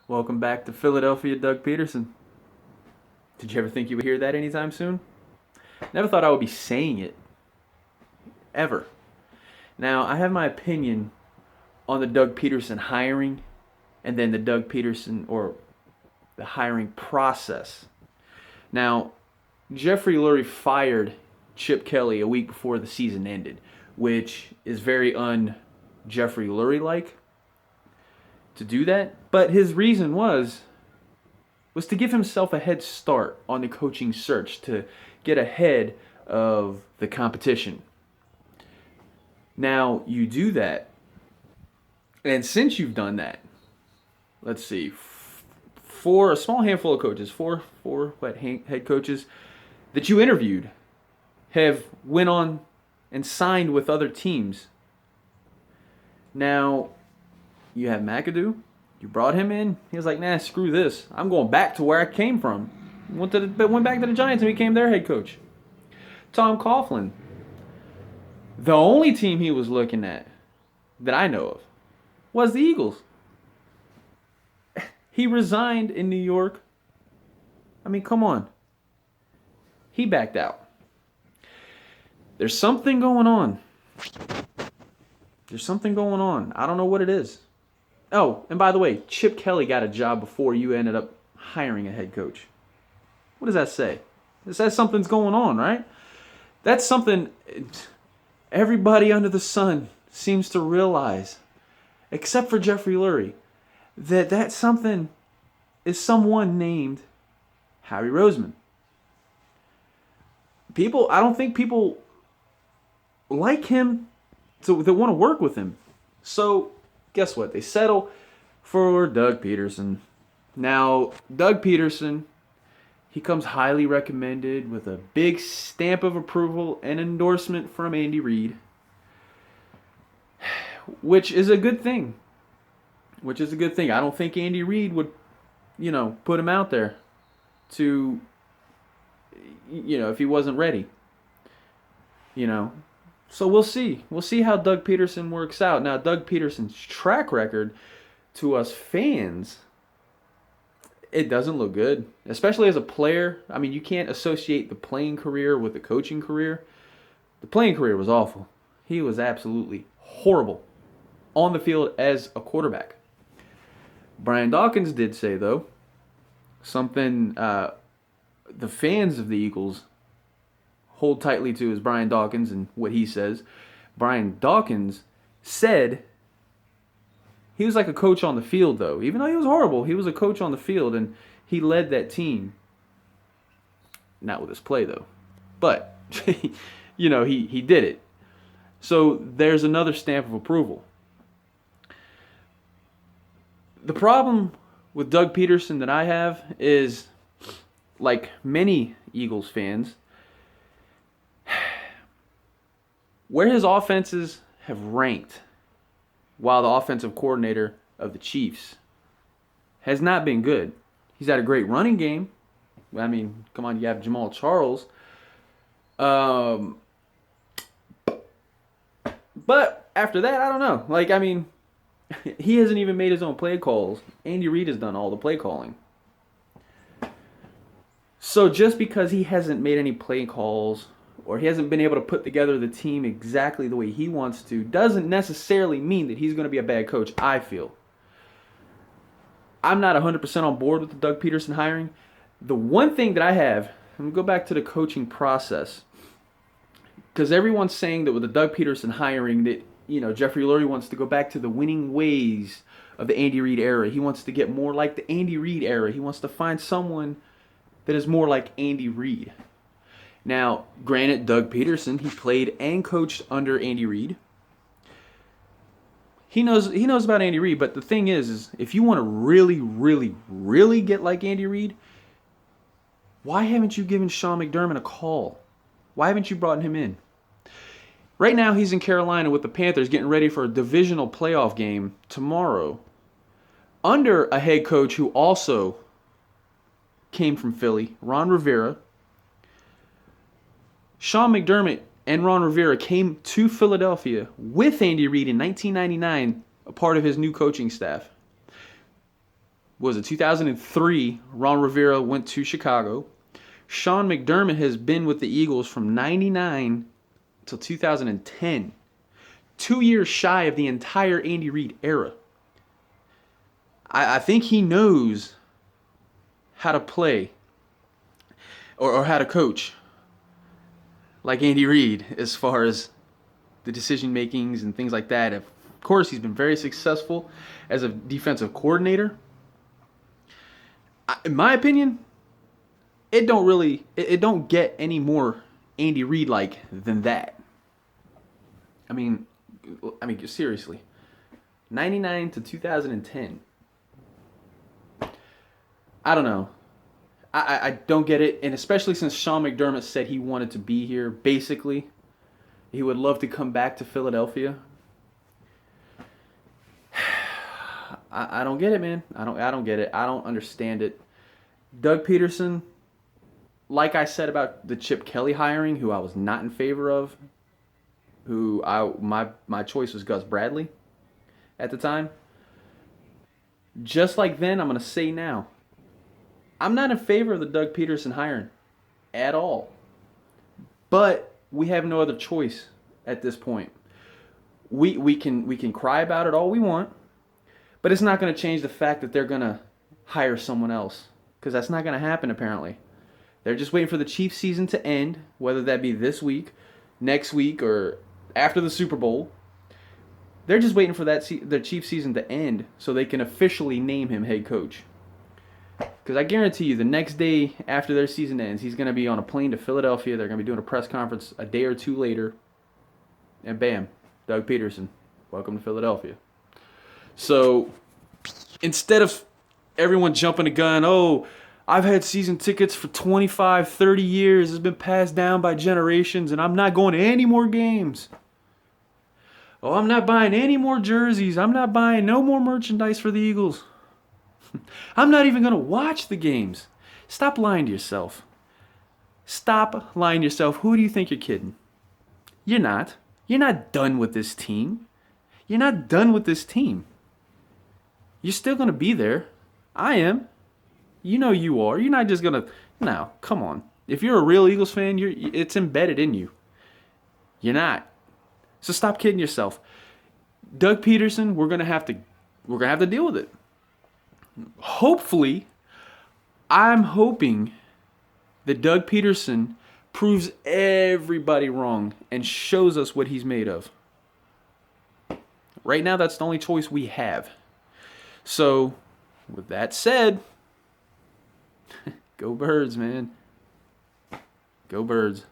Welcome back to Philadelphia, Doug Pederson. Did you ever think you would hear that anytime soon? Never thought I would be saying it. Ever. Now, I have my opinion on the Doug Pederson hiring and then the Doug Pederson or the hiring process. Now, Jeffrey Lurie fired Chip Kelly a week before the season ended, which is very un-Jeffrey Lurie-like to do that. But his reason was to give himself a head start on the coaching search, to get ahead of the competition. Now, you do that, and since you've done that, let's see, for a small handful of coaches, four head coaches that you interviewed have went on and signed with other teams. Now, you have McAdoo. You brought him in. He was like, nah, screw this. I'm going back to where I came from. Went back to the Giants and became their head coach. Tom Coughlin. The only team he was looking at that I know of was the Eagles. He resigned in New York. I mean, come on. He backed out. There's something going on. There's something going on. I don't know what it is. Oh, and by the way, Chip Kelly got a job before you ended up hiring a head coach. What does that say? It says something's going on, right? That's something everybody under the sun seems to realize, except for Jeffrey Lurie, that something is someone named Harry Roseman. I don't think people like him that want to work with him. So, guess what? They settle for Doug Pederson. Now, Doug Pederson, he comes highly recommended with a big stamp of approval and endorsement from Andy Reid, which is a good thing. I don't think Andy Reid would, put him out there to, if he wasn't ready. So we'll see. We'll see how Doug Pederson works out. Now, Doug Pederson's track record to us fans, it doesn't look good, especially as a player. I mean, you can't associate the playing career with the coaching career. The playing career was awful. He was absolutely horrible on the field as a quarterback. Brian Dawkins did say, though, something the fans of the Eagles hold tightly to is Brian Dawkins and what he says. Brian Dawkins said he was like a coach on the field, though. Even though he was horrible, he was a coach on the field, and he led that team. Not with his play, though. But, he did it. So there's another stamp of approval. The problem with Doug Pederson that I have is, like many Eagles fans, where his offenses have ranked while the offensive coordinator of the Chiefs has not been good. He's had a great running game. I mean, come on, you have Jamal Charles. But after that, I don't know. He hasn't even made his own play calls. Andy Reid has done all the play calling. So just because he hasn't made any play calls or he hasn't been able to put together the team exactly the way he wants to, doesn't necessarily mean that he's going to be a bad coach, I feel. I'm not 100% on board with the Doug Pederson hiring. The one thing that I have, I'm going to go back to the coaching process, because everyone's saying that with the Doug Pederson hiring that, Jeffrey Lurie wants to go back to the winning ways of the Andy Reid era. He wants to get more like the Andy Reid era. He wants to find someone that is more like Andy Reid. Now, granted, Doug Pederson, he played and coached under Andy Reid. He knows about Andy Reid, but the thing is if you want to really, really, really get like Andy Reid, why haven't you given Sean McDermott a call? Why haven't you brought him in? Right now, he's in Carolina with the Panthers getting ready for a divisional playoff game tomorrow under a head coach who also came from Philly, Ron Rivera. Sean McDermott and Ron Rivera came to Philadelphia with Andy Reid in 1999, a part of his new coaching staff. was it 2003? Ron Rivera went to Chicago. Sean McDermott has been with the Eagles from 99 till 2010. 2 years shy of the entire Andy Reid era. I think he knows how to play or how to coach like Andy Reid as far as the decision makings and things like that. Of course, he's been very successful as a defensive coordinator. In my opinion, it don't get any more Andy Reid like than that. I mean, seriously, 99 to 2010. I don't know. I don't get it, and especially since Sean McDermott said he wanted to be here. Basically, he would love to come back to Philadelphia. I don't get it, man. I don't get it. I don't understand it. Doug Pederson, like I said about the Chip Kelly hiring, who I was not in favor of, my choice was Gus Bradley at the time. Just like then, I'm going to say now, I'm not in favor of the Doug Pederson hiring at all. But we have no other choice at this point. We can cry about it all we want, but it's not going to change the fact that they're going to hire someone else, because that's not going to happen apparently. They're just waiting for the Chiefs season to end, whether that be this week, next week, or after the Super Bowl. They're just waiting for the Chiefs season to end so they can officially name him head coach. Because I guarantee you, the next day after their season ends, he's going to be on a plane to Philadelphia. They're going to be doing a press conference a day or two later. And bam, Doug Pederson, welcome to Philadelphia. So instead of everyone jumping the gun, oh, I've had season tickets for 25, 30 years. It's been passed down by generations, and I'm not going to any more games. Oh, I'm not buying any more jerseys. I'm not buying no more merchandise for the Eagles. I'm not even going to watch the games. Stop lying to yourself. Stop lying to yourself. Who do you think you're kidding? You're not. You're not done with this team. You're not done with this team. You're still going to be there. I am. You know you are. You're not just going to... No, come on. If you're a real Eagles fan, it's embedded in you. You're not. So stop kidding yourself. Doug Pederson, we're going to have to deal with it. Hopefully, I'm hoping that Doug Pederson proves everybody wrong and shows us what he's made of. Right now, that's the only choice we have. So, with that said, go Birds, man. Go Birds.